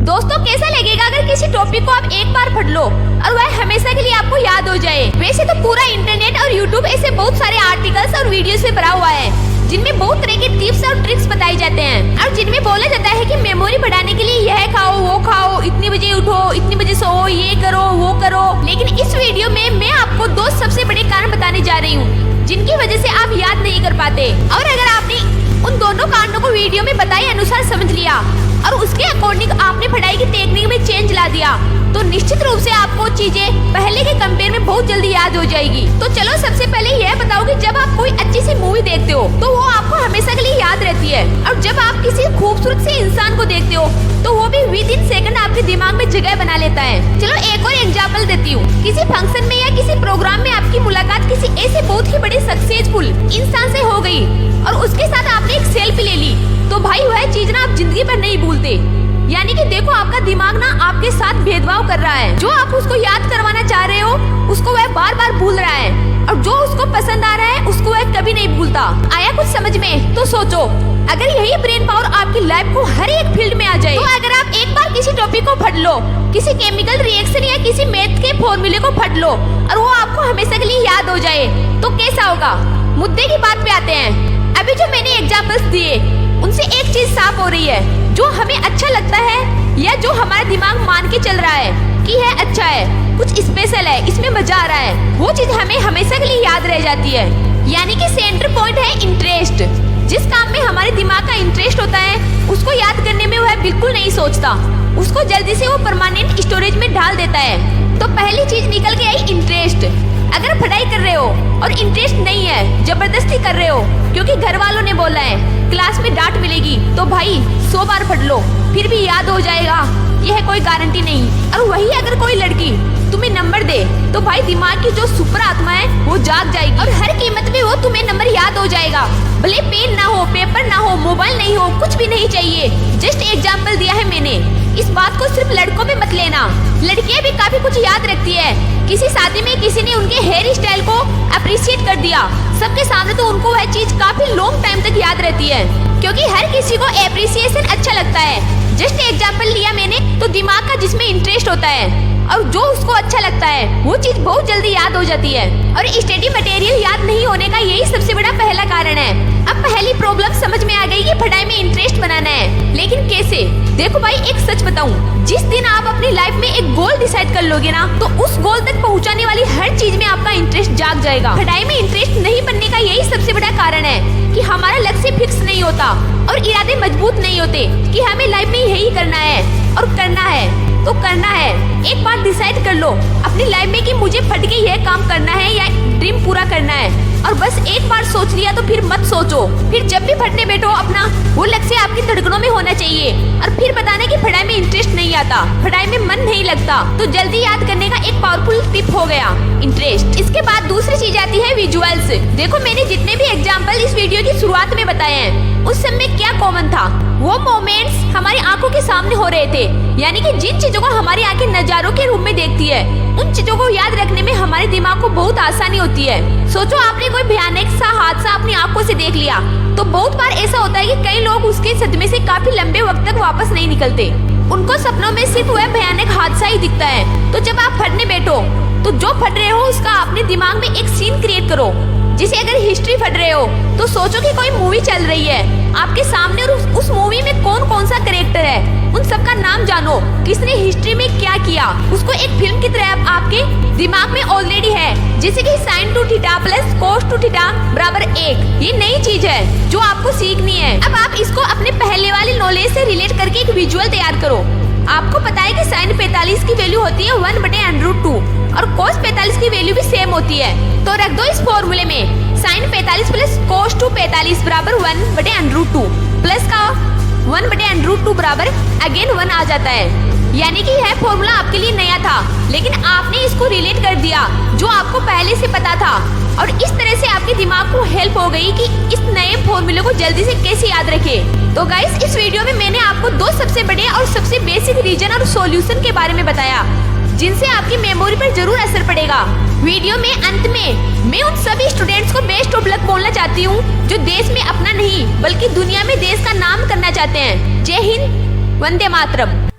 दोस्तों कैसा लगेगा अगर किसी टॉपिक को आप एक बार पढ़ लो और वह हमेशा के लिए आपको याद हो जाए। वैसे तो पूरा इंटरनेट और यूट्यूब ऐसे बहुत सारे आर्टिकल्स और वीडियो से भरा हुआ है जिनमें बहुत तरह के टिप्स और ट्रिक्स बताए जाते हैं और जिनमें बोला जाता है कि मेमोरी बढ़ाने के लिए यह खाओ, वो खाओ, इतनी बजे उठो, इतनी बजे सो, ये करो, वो करो। लेकिन इस वीडियो में मैं आपको दो सबसे बड़े कारण बताने जा रही हूँ जिनकी वजह से आप याद नहीं कर पाते। और अगर आपने उन दोनों कारणों को वीडियो में बताए अनुसार समझ लिया और उसके अकॉर्डिंग आपने पढ़ाई की टेक्निक में चेंज ला दिया तो निश्चित रूप से आपको चीजें पहले के कंपेयर में बहुत जल्दी याद हो जाएगी। तो चलो सबसे पहले यह बताओ कि जब आप कोई अच्छी सी मूवी देखते हो तो वो आपको हमेशा के लिए याद रहती है और जब आप किसी खूबसूरत से इंसान को देखते हो तो वो भी विद इन सेकंड आपके दिमाग में जगह बना लेता है। चलो एक और एग्जांपल देती हूँ। किसी फंक्शन में या किसी प्रोग्राम में आपकी मुलाकात किसी ऐसे बहुत ही बड़े सक्सेसफुल इंसान से हो गई और उसके साथ आपने एक सेल्फी ले ली तो भाई वह चीज ना आप जिंदगी भर नहीं भूलते। यानी कि देखो आपका दिमाग ना आपके साथ भेदभाव कर रहा है। जो आप उसको याद करवाना चाह रहे हो उसको वह बार बार भूल रहा है और जो उसको पसंद आ रहा है उसको वह कभी नहीं भूलता। आया कुछ समझ में? तो सोचो अगर यही ब्रेन पावर आपकी लाइफ को हर एक फील्ड में आ जाए तो अगर आप एक बार किसी टॉपिक को पढ़ लो, किसी केमिकल रिएक्शन या किसी मैथ के फॉर्मूले को पढ़ लो और वो आपको हमेशा के लिए याद हो जाए तो कैसा होगा? मुद्दे की बात पे आते हैं। अभी जो मैंने एग्जाम्पल्स दिए उनसे एक चीज साफ हो रही है, जो हमें अच्छा लगता है या जो हमारा दिमाग मान के चल रहा है कि है अच्छा है, कुछ स्पेशल है, इसमें मजा आ रहा है, वो चीज हमें हमेशा के लिए याद रह जाती है। यानी कि सेंटर पॉइंट है इंटरेस्ट। जिस काम में हमारे दिमाग का इंटरेस्ट होता है उसको याद करने में वह बिल्कुल नहीं सोचता, उसको जल्दी से वो परमानेंट स्टोरेज में डाल देता है। तो पहली चीज निकल के आई इंटरेस्ट। अगर पढ़ाई कर रहे हो और इंटरेस्ट नहीं है, जबरदस्ती कर रहे हो क्योंकि घर वालों ने बोला है, क्लास में डांट मिलेगी तो भाई 100 बार पढ़ लो फिर भी याद हो जाएगा, यह कोई गारंटी नहीं। और वही अगर कोई लड़की तुम्हें नंबर दे तो भाई दिमाग की जो सुपर आत्मा है वो जाग जाएगी और हर कीमत में वो तुम्हें नंबर याद हो जाएगा। भले पेन ना हो, पेपर ना हो, मोबाइल नहीं हो, कुछ भी नहीं चाहिए। जस्ट एग्जाम्पल दिया है मैंने। इस बात को सिर्फ लड़कों में मत लेना, लड़कियां भी काफी कुछ याद रखती है। किसी शादी में किसी ने उनके हेयर स्टाइल को अप्रिशिएट कर दिया सबके सामने तो उनको वह चीज काफी लॉन्ग टाइम तक याद रहती है क्योंकि हर किसी को एप्रिसिएशन अच्छा लगता है। जस्ट एग्जाम्पल लिया मैंने तो दिमाग का जिसमें इंटरेस्ट होता है और जो उसको अच्छा लगता है वो चीज बहुत जल्दी याद हो जाती है। और स्टडी मटेरियल याद नहीं होने का यही सबसे बड़ा पहला कारण है। अब पहली प्रॉब्लम समझ में आ गई कि पढ़ाई में इंटरेस्ट बनाना है, लेकिन कैसे? देखो भाई एक सच बताऊं, जिस दिन आप अपनी लाइफ में एक गोल डिसाइड कर लोगे ना तो उस गोल तक पहुंचाने वाली हर चीज में आपका इंटरेस्ट जाग जाएगा। पढ़ाई में इंटरेस्ट नहीं बनने का यही सबसे बड़ा कारण है कि हमारा लक्ष्य फिक्स नहीं होता और इरादे मजबूत नहीं होते कि हमें लाइफ में यही करना है और करना है तो करना है। एक बार डिसाइड कर लो अपनी लाइफ में कि मुझे फट के यह काम करना है या ड्रीम पूरा करना है और बस एक बार सोच लिया तो फिर मत सोचो। फिर जब भी फटने बैठो अपना वो लक्ष्य आपकी धड़कनों में होना चाहिए और फिर बताना कि पढ़ाई में इंटरेस्ट नहीं आता, पढ़ाई में मन नहीं लगता। तो जल्दी याद करने का एक पावरफुल टिप हो गया इंटरेस्ट। इसके बाद दूसरी चीज आती है विजुअल्स। देखो मैंने जितने भी एग्जाम्पल इस वीडियो की शुरुआत में बताए हैं उस समय क्या कॉमन था, वो मोमेंट्स हमारी आंखों के सामने हो रहे थे। यानी कि जिन चीजों को हमारी आंखें नजारों के रूप में देखती है उन चीजों को याद रखने में हमारे दिमाग को बहुत आसानी होती है। सोचो आपने कोई भयानक सा हादसा अपनी आंखों से देख लिया तो बहुत बार ऐसा होता है कि कई लोग उसके सदमे से काफी लंबे वक्त तक वापस नहीं निकलते, उनको सपनों में सिर्फ वह भयानक हादसा ही दिखता है। तो जब आप पढ़ने बैठो तो जो पढ़ रहे हो उसका अपने दिमाग में एक सीन क्रिएट करो। जैसे अगर हिस्ट्री पढ़ रहे हो तो सोचो कि कोई मूवी चल रही है आपके सामने और उस मूवी में कौन कौन सा कैरेक्टर है उन सबका नाम जानो, किसने हिस्ट्री में क्या किया, उसको एक फिल्म की तरह आपके दिमाग में ऑलरेडी है। जैसे कि sin 2 theta plus cos 2 theta बराबर 1, ये नई चीज है जो आपको सीखनी है। अब आप इसको अपने पहले वाली नॉलेज से रिलेट करके एक विजुअल तैयार करो। आपको पता है कि sin 45 की वैल्यू होती है 1/√2 और cos 45 की वैल्यू भी सेम होती है। तो रख दो इस फॉर्मूले में sin 45 प्लस cos 45 बराबर 1/√2 प्लस का 1/√2 बराबर अगेन 1 आ जाता है। यानी कि यह फॉर्मूला आपके लिए नया था लेकिन आपने इसको रिलेट कर दिया जो आपको पहले से पता था और इस तरह से आपके दिमाग को हेल्प हो गई कि इस नए फॉर्मूले को जल्दी से कैसे याद रखे। तो गाइस इस वीडियो में मैंने आपको दो सबसे बड़े और सबसे बेसिक रीजन और सॉल्यूशन के बारे में बताया जिनसे आपकी मेमोरी पर जरूर असर पड़ेगा। वीडियो में अंत में मैं उन सभी स्टूडेंट्स को बेस्ट ऑफ लक बोलना चाहती हूँ जो देश में अपना नहीं बल्कि दुनिया में देश का नाम करना चाहते हैं। जय हिंद, वंदे मातरम।